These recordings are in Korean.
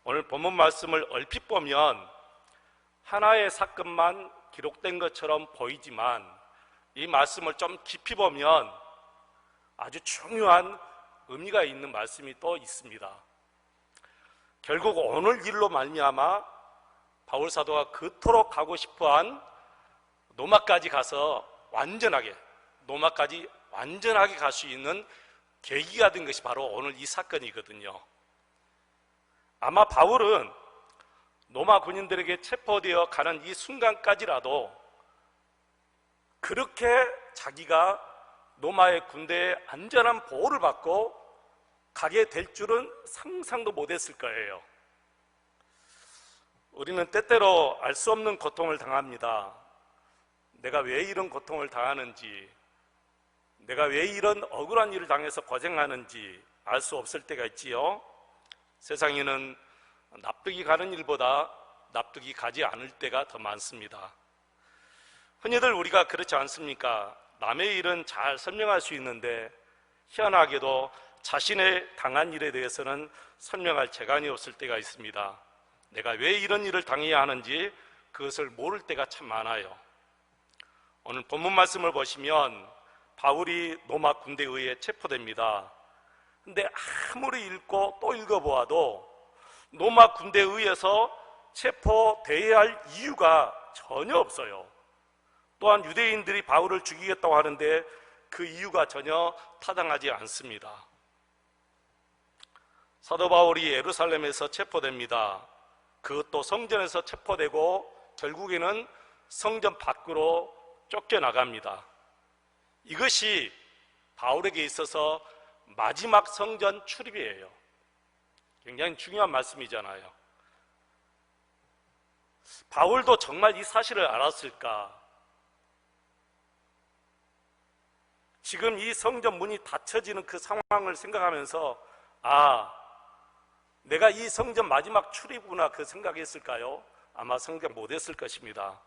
오늘 본문 말씀을 얼핏 보면 하나의 사건만 기록된 것처럼 보이지만 이 말씀을 좀 깊이 보면 아주 중요한 의미가 있는 말씀이 또 있습니다. 결국 오늘 일로 말미암아 바울 사도가 그토록 가고 싶어한 로마까지 가서 로마까지 완전하게 갈 수 있는 계기가 된 것이 바로 오늘 이 사건이거든요. 아마 바울은 로마 군인들에게 체포되어 가는 이 순간까지라도 그렇게 자기가 로마의 군대의 안전한 보호를 받고 가게 될 줄은 상상도 못했을 거예요. 우리는 때때로 알 수 없는 고통을 당합니다. 내가 왜 이런 고통을 당하는지, 내가 왜 이런 억울한 일을 당해서 고생하는지 알 수 없을 때가 있지요. 세상에는 납득이 가는 일보다 납득이 가지 않을 때가 더 많습니다. 흔히들 우리가 그렇지 않습니까? 남의 일은 잘 설명할 수 있는데 희한하게도 자신의 당한 일에 대해서는 설명할 재간이 없을 때가 있습니다. 내가 왜 이런 일을 당해야 하는지 그것을 모를 때가 참 많아요. 오늘 본문 말씀을 보시면 바울이 로마 군대에 의해 체포됩니다. 근데 아무리 읽고 또 읽어보아도 로마 군대에 의해서 체포되어야 할 이유가 전혀 없어요. 또한 유대인들이 바울을 죽이겠다고 하는데 그 이유가 전혀 타당하지 않습니다. 사도 바울이 예루살렘에서 체포됩니다. 그것도 성전에서 체포되고 결국에는 성전 밖으로 쫓겨나갑니다. 이것이 바울에게 있어서 마지막 성전 출입이에요. 굉장히 중요한 말씀이잖아요. 바울도 정말 이 사실을 알았을까? 지금 이 성전 문이 닫혀지는 그 상황을 생각하면서 내가 이 성전 마지막 출입구나 그 생각했을까요? 아마 생각 못했을 것입니다.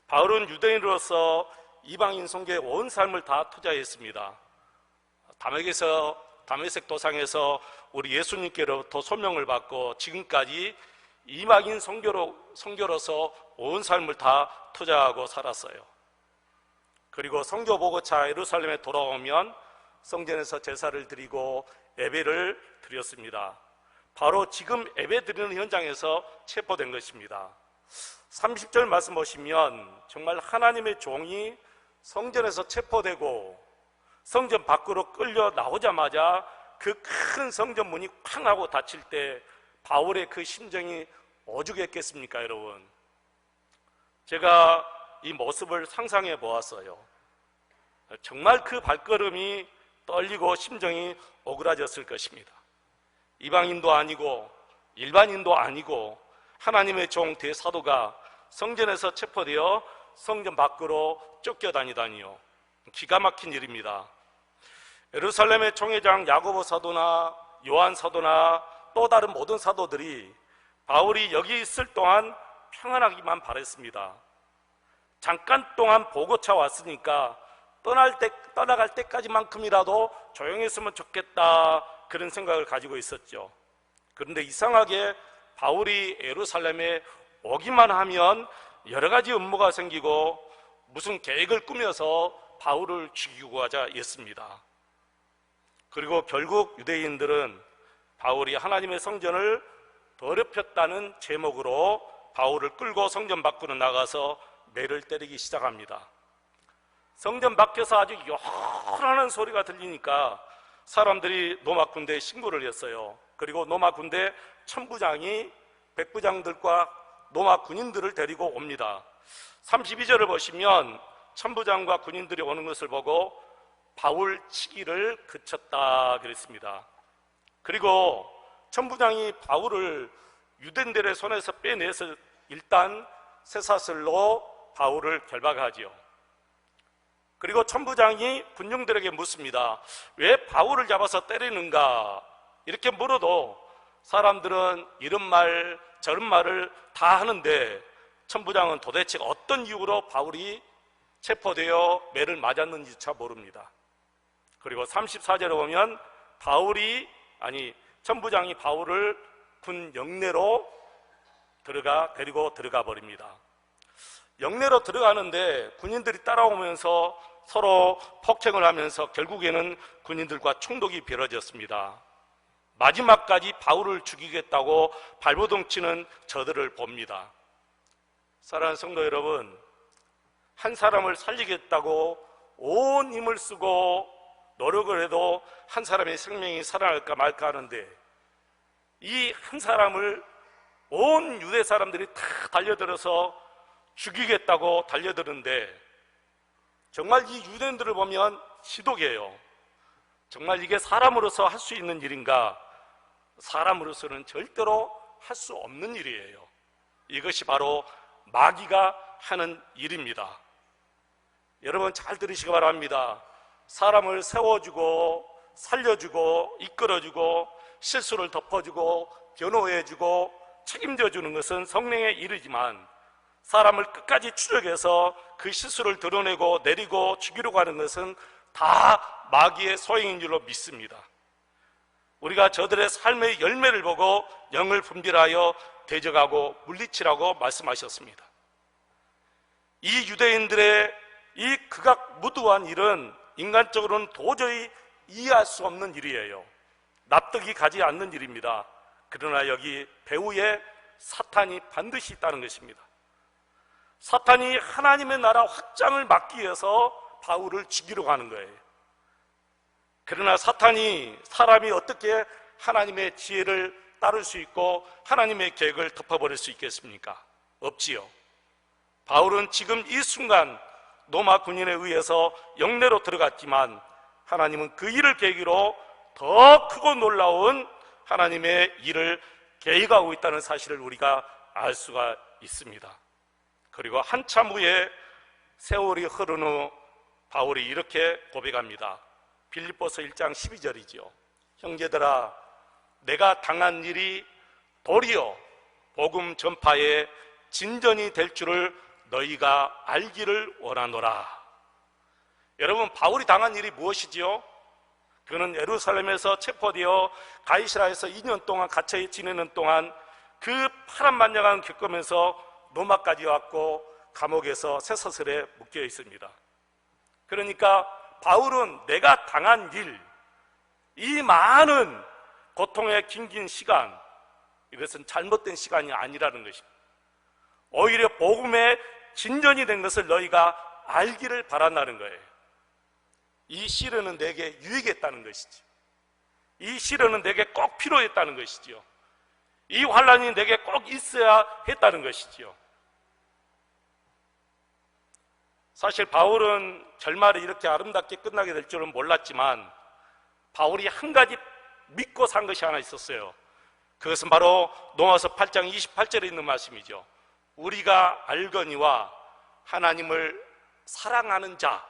바울은 유대인으로서 이방인 선교에 온 삶을 다 투자했습니다. 다메섹 도상에서 우리 예수님께로부터 소명을 받고 지금까지 이방인 선교로서 온 삶을 다 투자하고 살았어요. 그리고 선교 보고차 예루살렘에 돌아오면 성전에서 제사를 드리고 예배를 드렸습니다. 바로 지금 예배 드리는 현장에서 체포된 것입니다. 30절 말씀 보시면 정말 하나님의 종이 성전에서 체포되고 성전 밖으로 끌려 나오자마자 그 큰 성전 문이 쾅 하고 닫힐 때 바울의 그 심정이 오죽했겠습니까, 여러분? 제가 이 모습을 상상해 보았어요. 정말 그 발걸음이 떨리고 심정이 오그라졌을 것입니다. 이방인도 아니고 일반인도 아니고 하나님의 종 대사도가 성전에서 체포되어 성전 밖으로 쫓겨다니다니요. 기가 막힌 일입니다. 예루살렘의 총회장 야고보 사도나 요한 사도나 또 다른 모든 사도들이 바울이 여기 있을 동안 평안하기만 바랬습니다. 잠깐 동안 보고차 왔으니까 떠나갈 때까지만큼이라도 조용했으면 좋겠다, 그런 생각을 가지고 있었죠. 그런데 이상하게 바울이 예루살렘에 오기만 하면 여러 가지 음모가 생기고 무슨 계획을 꾸며서 바울을 죽이고 하자 했습니다. 그리고 결국 유대인들은 바울이 하나님의 성전을 더럽혔다는 제목으로 바울을 끌고 성전 밖으로 나가서 매를 때리기 시작합니다. 성전 밖에서 아주 요란한 소리가 들리니까 사람들이 로마 군대에 신고를 했어요. 그리고 로마 군대 천부장이 백부장들과 로마 군인들을 데리고 옵니다. 32절을 보시면 천부장과 군인들이 오는 것을 보고 바울 치기를 그쳤다 그랬습니다. 그리고 천부장이 바울을 유대인들의 손에서 빼내서 일단 쇠사슬로 바울을 결박하지요. 그리고 천부장이 군중들에게 묻습니다. 왜 바울을 잡아서 때리는가? 이렇게 물어도 사람들은 이런 말 저런 말을 다 하는데 천부장은 도대체 어떤 이유로 바울이 체포되어 매를 맞았는지조차 모릅니다. 그리고 34절에 보면 천부장이 바울을 군 영내로 데리고 들어가 버립니다. 영내로 들어가는데 군인들이 따라오면서 서로 폭행을 하면서 결국에는 군인들과衝突이 벌어졌습니다. 마지막까지 바울을 죽이겠다고 발버둥 치는 저들을 봅니다. 사랑하는 성도 여러분, 한 사람을 살리겠다고 온 힘을 쓰고 노력을 해도 한 사람의 생명이 살아날까 말까 하는데, 이 한 사람을 온 유대 사람들이 다 달려들어서 죽이겠다고 달려드는데, 정말 이 유대인들을 보면 지독해요. 정말 이게 사람으로서 할 수 있는 일인가? 사람으로서는 절대로 할 수 없는 일이에요. 이것이 바로 마귀가 하는 일입니다. 여러분 잘 들으시기 바랍니다. 사람을 세워주고 살려주고 이끌어주고 실수를 덮어주고 변호해주고 책임져주는 것은 성령의 일이지만, 사람을 끝까지 추적해서 그 실수를 드러내고 내리고 죽이려고 하는 것은 다 마귀의 소행인 줄로 믿습니다. 우리가 저들의 삶의 열매를 보고 영을 분별하여 대적하고 물리치라고 말씀하셨습니다. 이 유대인들의 이 극악무도한 일은 인간적으로는 도저히 이해할 수 없는 일이에요. 납득이 가지 않는 일입니다. 그러나 여기 배후에 사탄이 반드시 있다는 것입니다. 사탄이 하나님의 나라 확장을 막기 위해서 바울을 죽이려고 하는 거예요. 그러나 사탄이 사람이 어떻게 하나님의 지혜를 따를 수 있고 하나님의 계획을 덮어버릴 수 있겠습니까? 없지요. 바울은 지금 이 순간 로마 군인에 의해서 영내로 들어갔지만, 하나님은 그 일을 계기로 더 크고 놀라운 하나님의 일을 계획하고 있다는 사실을 우리가 알 수가 있습니다. 그리고 한참 후에 세월이 흐른 후 바울이 이렇게 고백합니다. 빌립보서 1장 12절이죠. 형제들아, 내가 당한 일이 도리어 복음 전파의 진전이 될 줄을 너희가 알기를 원하노라. 여러분, 바울이 당한 일이 무엇이지요? 그는 예루살렘에서 체포되어 가이사랴에서 2년 동안 갇혀 지내는 동안 그 파란만장한 겪으면서 로마까지 왔고 감옥에서 쇠사슬에 묶여 있습니다. 그러니까 바울은 내가 당한 일, 이 많은 고통의 긴긴 시간, 이것은 잘못된 시간이 아니라는 것입니다. 오히려 복음의 진전이 된 것을 너희가 알기를 바란다는 거예요. 이 시련은 내게 유익했다는 것이지, 이 시련은 내게 꼭 필요했다는 것이지요. 이 환난이 내게 꼭 있어야 했다는 것이지요. 사실 바울은 결말이 이렇게 아름답게 끝나게 될 줄은 몰랐지만, 바울이 한 가지 믿고 산 것이 하나 있었어요. 그것은 바로 로마서 8장 28절에 있는 말씀이죠. 우리가 알거니와 하나님을 사랑하는 자,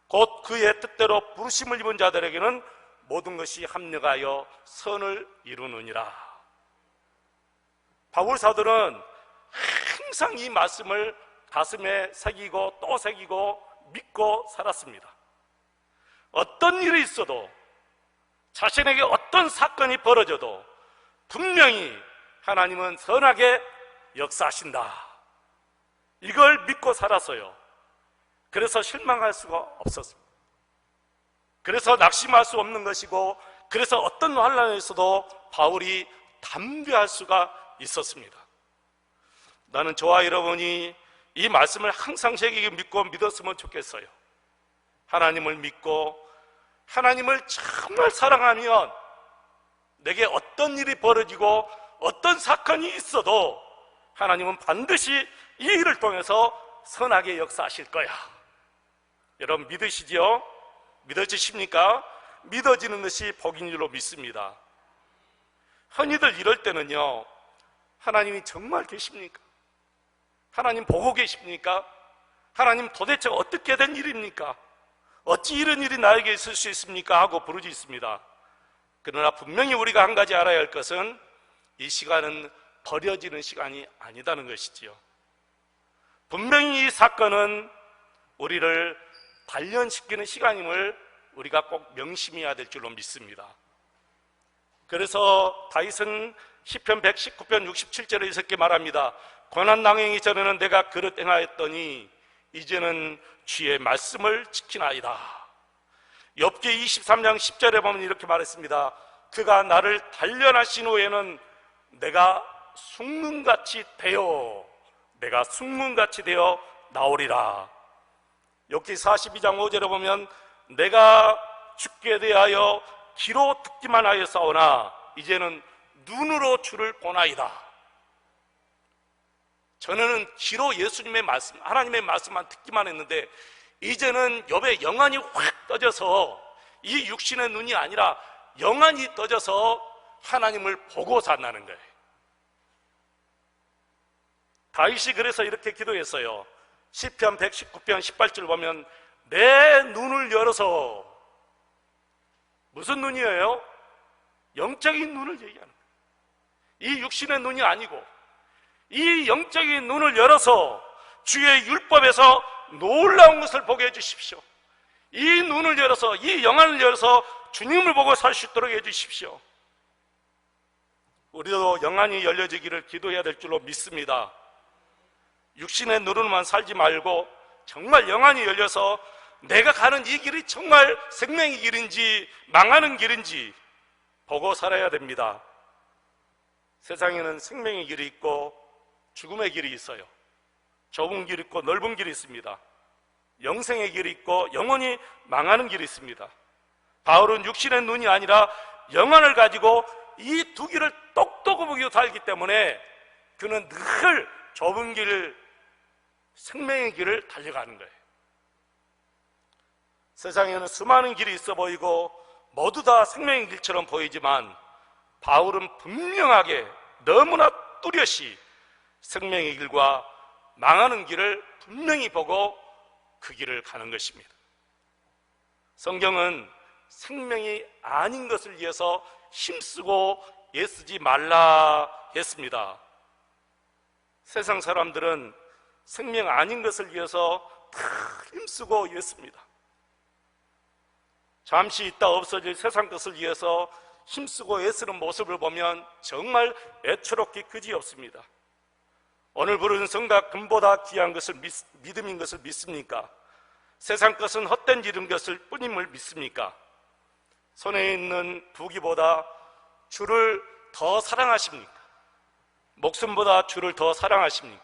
곧 그의 뜻대로 부르심을 입은 자들에게는 모든 것이 합력하여 선을 이루느니라. 바울 사도는 항상 이 말씀을 가슴에 새기고 또 새기고 믿고 살았습니다. 어떤 일이 있어도, 자신에게 어떤 사건이 벌어져도 분명히 하나님은 선하게 역사하신다, 이걸 믿고 살았어요. 그래서 실망할 수가 없었습니다. 그래서 낙심할 수 없는 것이고, 그래서 어떤 환난에서도 바울이 담대할 수가 있었습니다. 나는 저와 여러분이 이 말씀을 항상 새기게 믿고 믿었으면 좋겠어요. 하나님을 믿고 하나님을 정말 사랑하면 내게 어떤 일이 벌어지고 어떤 사건이 있어도 하나님은 반드시 이 일을 통해서 선하게 역사하실 거야. 여러분 믿으시죠? 믿어지십니까? 믿어지는 것이 복인 줄로 믿습니다. 흔히들 이럴 때는요, 하나님이 정말 계십니까? 하나님 보고 계십니까? 하나님 도대체 어떻게 된 일입니까? 어찌 이런 일이 나에게 있을 수 있습니까? 하고 부르짖습니다. 그러나 분명히 우리가 한 가지 알아야 할 것은, 이 시간은 버려지는 시간이 아니다는 것이지요. 분명히 이 사건은 우리를 단련시키는 시간임을 우리가 꼭 명심해야 될 줄로 믿습니다. 그래서 다윗은 시편 119편 67절에 이렇게 말합니다. 고난낭행이 전에는 내가 그릇 행하였더니 이제는 주의 말씀을 지키나이다. 욥기 23장 10절에 보면 이렇게 말했습니다. 그가 나를 단련하신 후에는 내가 숭문같이 되어 나오리라. 욥기 42장 5절에 보면 내가 죽게 대하여 귀로 듣기만 하였사오나 이제는 눈으로 주를 보나이다. 전에는 귀로 예수님의 말씀, 하나님의 말씀만 듣기만 했는데 이제는 욥의 영안이 확 떠져서 이 육신의 눈이 아니라 영안이 떠져서 하나님을 보고 산다는 거예요. 다윗이 그래서 이렇게 기도했어요. 시편 119편 18절 보면 내 눈을 열어서, 무슨 눈이에요? 영적인 눈을 얘기하는 거예요. 이 육신의 눈이 아니고 이 영적인 눈을 열어서 주의 율법에서 놀라운 것을 보게 해주십시오. 이 눈을 열어서, 이 영안을 열어서 주님을 보고 살 수 있도록 해주십시오. 우리도 영안이 열려지기를 기도해야 될 줄로 믿습니다. 육신의 눈으로만 살지 말고 정말 영안이 열려서 내가 가는 이 길이 정말 생명의 길인지 망하는 길인지 보고 살아야 됩니다. 세상에는 생명의 길이 있고 죽음의 길이 있어요. 좁은 길이 있고 넓은 길이 있습니다. 영생의 길이 있고 영원히 망하는 길이 있습니다. 바울은 육신의 눈이 아니라 영안을 가지고 이 두 길을 똑똑하게 살기 때문에 그는 늘 좁은 길, 생명의 길을 달려가는 거예요. 세상에는 수많은 길이 있어 보이고 모두 다 생명의 길처럼 보이지만 바울은 분명하게 너무나 뚜렷이 생명의 길과 망하는 길을 분명히 보고 그 길을 가는 것입니다. 성경은 생명이 아닌 것을 위해서 힘쓰고 애쓰지 말라 했습니다. 세상 사람들은 생명 아닌 것을 위해서 다 힘쓰고 애씁니다. 잠시 있다 없어질 세상 것을 위해서 힘쓰고 애쓰는 모습을 보면 정말 애처롭기 그지없습니다. 오늘 부르는 성가 금보다 귀한 것을 믿음인 것을 믿습니까? 세상 것은 헛된 이름 것을 뿐임을 믿습니까? 손에 있는 부귀보다 주를 더 사랑하십니까? 목숨보다 주를 더 사랑하십니까?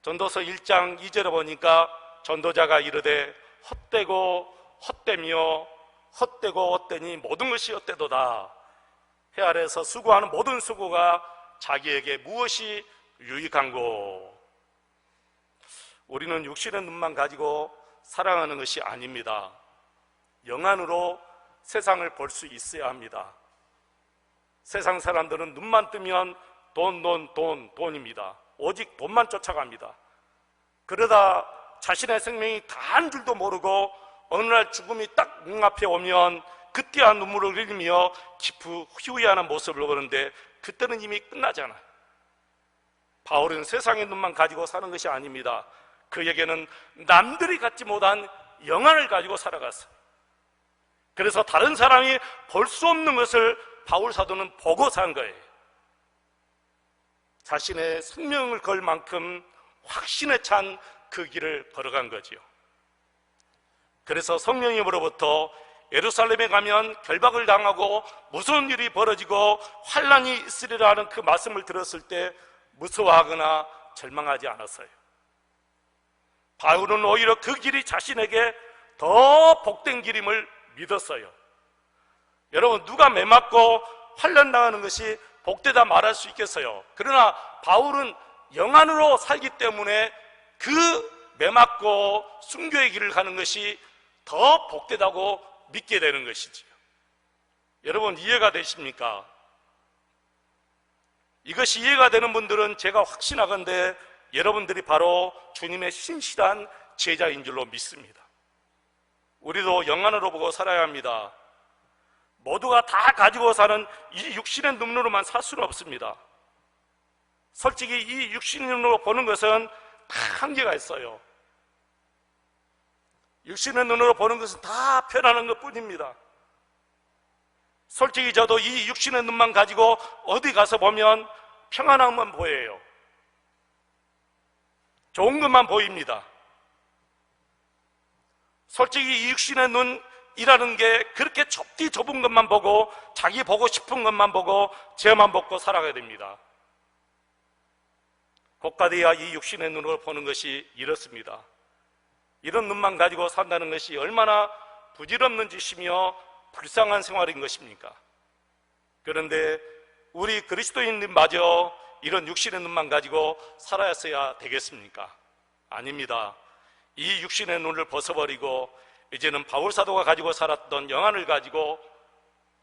전도서 1장 2절에 보니까 전도자가 이르되 헛되고 헛되며 헛되고 헛되니 모든 것이 헛되도다. 해 아래에서 수고하는 모든 수고가 자기에게 무엇이 유익한고? 우리는 육신의 눈만 가지고 살아가는 것이 아닙니다. 영안으로 세상을 볼 수 있어야 합니다. 세상 사람들은 눈만 뜨면 돈입니다. 오직 돈만 쫓아갑니다. 그러다 자신의 생명이 다한 줄도 모르고 어느 날 죽음이 딱 눈앞에 오면 그때야 눈물을 흘리며 깊이 후회하는 모습을 보는데 그때는 이미 끝나잖아요. 바울은 세상의 눈만 가지고 사는 것이 아닙니다. 그에게는 남들이 갖지 못한 영안을 가지고 살아갔어요. 그래서 다른 사람이 볼 수 없는 것을 바울 사도는 보고 산 거예요. 자신의 생명을 걸 만큼 확신에 찬 그 길을 걸어간 거지요. 그래서 성령님으로부터 예루살렘에 가면 결박을 당하고 무서운 일이 벌어지고 환난이 있으리라 하는 그 말씀을 들었을 때 무서워하거나 절망하지 않았어요. 바울은 오히려 그 길이 자신에게 더 복된 길임을 믿었어요. 여러분, 누가 매 맞고 환난 당하는 것이 복되다 말할 수 있겠어요? 그러나 바울은 영안으로 살기 때문에 그 매 맞고 순교의 길을 가는 것이 더 복되다고 믿게 되는 것이지요. 여러분, 이해가 되십니까? 이것이 이해가 되는 분들은 제가 확신하건대 여러분들이 바로 주님의 신실한 제자인 줄로 믿습니다. 우리도 영안으로 보고 살아야 합니다. 모두가 다 가지고 사는 이 육신의 눈으로만 살 수는 없습니다. 솔직히 이 육신의 눈으로 보는 것은 다 한계가 있어요. 육신의 눈으로 보는 것은 다 편안한 것 뿐입니다. 솔직히 저도 이 육신의 눈만 가지고 어디 가서 보면 평안함만 보여요. 좋은 것만 보입니다. 솔직히 이 육신의 눈이라는 게 그렇게 좁디 좁은 것만 보고 자기 보고 싶은 것만 보고 죄만 보고 살아가야 됩니다. 고가되어야 이 육신의 눈으로 보는 것이 이렇습니다. 이런 눈만 가지고 산다는 것이 얼마나 부질없는 짓이며 불쌍한 생활인 것입니까? 그런데 우리 그리스도인들마저 이런 육신의 눈만 가지고 살아야 되겠습니까? 아닙니다. 이 육신의 눈을 벗어버리고 이제는 바울사도가 가지고 살았던 영안을 가지고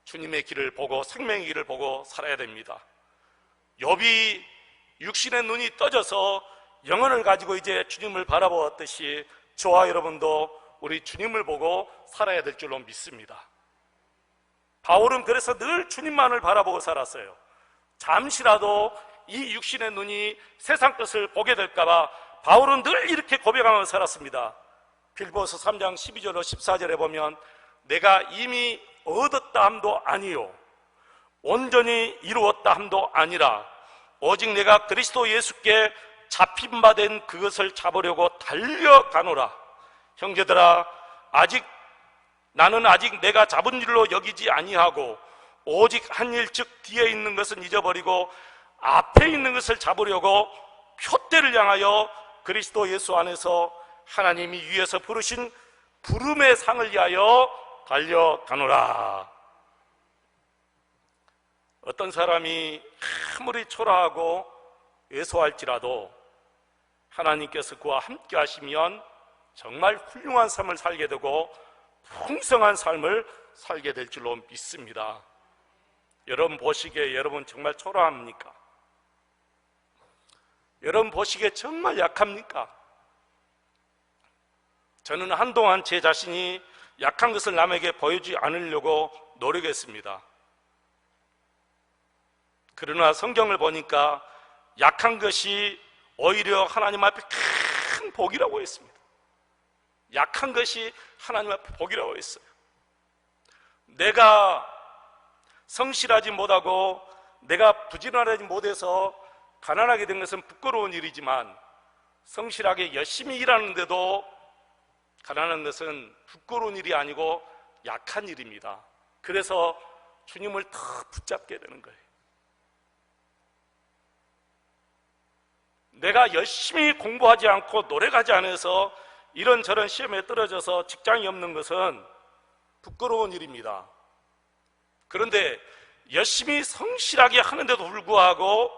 주님의 길을 보고 생명의 길을 보고 살아야 됩니다. 욥이 육신의 눈이 떠져서 영혼을 가지고 이제 주님을 바라보았듯이 저와 여러분도 우리 주님을 보고 살아야 될 줄로 믿습니다. 바울은 그래서 늘 주님만을 바라보고 살았어요. 잠시라도 이 육신의 눈이 세상 것을 보게 될까봐 바울은 늘 이렇게 고백하며 살았습니다. 빌보서 3장 12절로 14절에 보면 내가 이미 얻었다 함도 아니요 온전히 이루었다 함도 아니라 오직 내가 그리스도 예수께 잡힌 바 된 그것을 잡으려고 달려가노라. 형제들아, 나는 아직 내가 잡은 일로 여기지 아니하고 오직 한 일 즉 뒤에 있는 것은 잊어버리고 앞에 있는 것을 잡으려고 표대를 향하여 그리스도 예수 안에서 하나님이 위에서 부르신 부름의 상을 위하여 달려가노라. 어떤 사람이 아무리 초라하고 왜소할지라도 하나님께서 그와 함께 하시면 정말 훌륭한 삶을 살게 되고 풍성한 삶을 살게 될 줄로 믿습니다. 여러분 보시기에 여러분 정말 초라합니까? 여러분 보시기에 정말 약합니까? 저는 한동안 제 자신이 약한 것을 남에게 보여주지 않으려고 노력했습니다. 그러나 성경을 보니까 약한 것이 오히려 하나님 앞에 큰 복이라고 했습니다. 약한 것이 하나님 앞에 복이라고 했어요. 내가 성실하지 못하고 내가 부지런하지 못해서 가난하게 된 것은 부끄러운 일이지만 성실하게 열심히 일하는데도 가난한 것은 부끄러운 일이 아니고 약한 일입니다. 그래서 주님을 더 붙잡게 되는 거예요. 내가 열심히 공부하지 않고 노력하지 않아서 이런저런 시험에 떨어져서 직장이 없는 것은 부끄러운 일입니다. 그런데 열심히 성실하게 하는데도 불구하고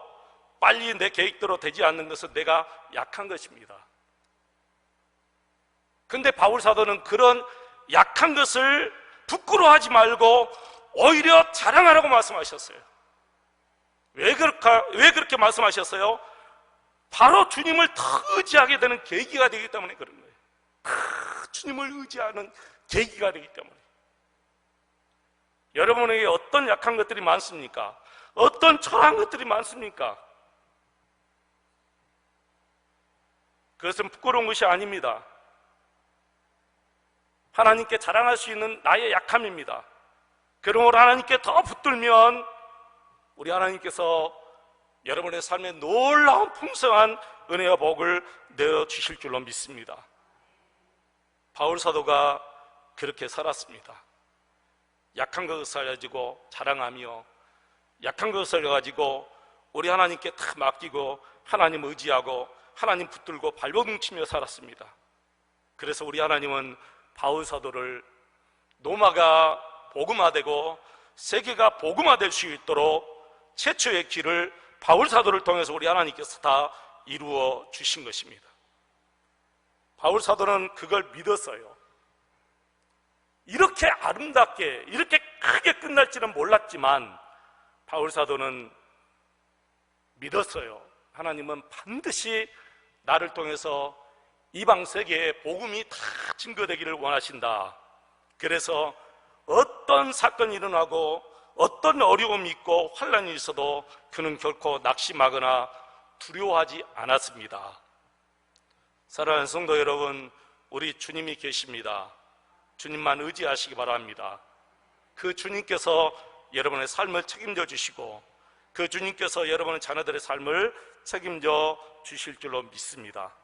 빨리 내 계획대로 되지 않는 것은 내가 약한 것입니다. 그런데 바울사도는 그런 약한 것을 부끄러워하지 말고 오히려 자랑하라고 말씀하셨어요. 왜 그렇게 말씀하셨어요? 바로 주님을 더 의지하게 되는 계기가 되기 때문에 그런 거예요. 주님을 의지하는 계기가 되기 때문에. 여러분에게 어떤 약한 것들이 많습니까? 어떤 초라한 것들이 많습니까? 그것은 부끄러운 것이 아닙니다. 하나님께 자랑할 수 있는 나의 약함입니다. 그러므로 하나님께 더 붙들면 우리 하나님께서 여러분의 삶에 놀라운 풍성한 은혜와 복을 내어주실 줄로 믿습니다. 바울사도가 그렇게 살았습니다. 약한 것을 가지고 자랑하며 약한 것을 가지고 우리 하나님께 다 맡기고 하나님 의지하고 하나님 붙들고 발버둥 치며 살았습니다. 그래서 우리 하나님은 바울사도를 로마가 복음화되고 세계가 복음화될 수 있도록 최초의 길을 바울사도를 통해서 우리 하나님께서 다 이루어 주신 것입니다. 바울사도는 그걸 믿었어요. 이렇게 아름답게 이렇게 크게 끝날지는 몰랐지만 바울사도는 믿었어요. 하나님은 반드시 나를 통해서 이방 세계에 복음이 다 증거되기를 원하신다. 그래서 어떤 사건이 일어나고 어떤 어려움이 있고 환난이 있어도 그는 결코 낙심하거나 두려워하지 않았습니다. 사랑하는 성도 여러분, 우리 주님이 계십니다. 주님만 의지하시기 바랍니다. 그 주님께서 여러분의 삶을 책임져 주시고 그 주님께서 여러분의 자녀들의 삶을 책임져 주실 줄로 믿습니다.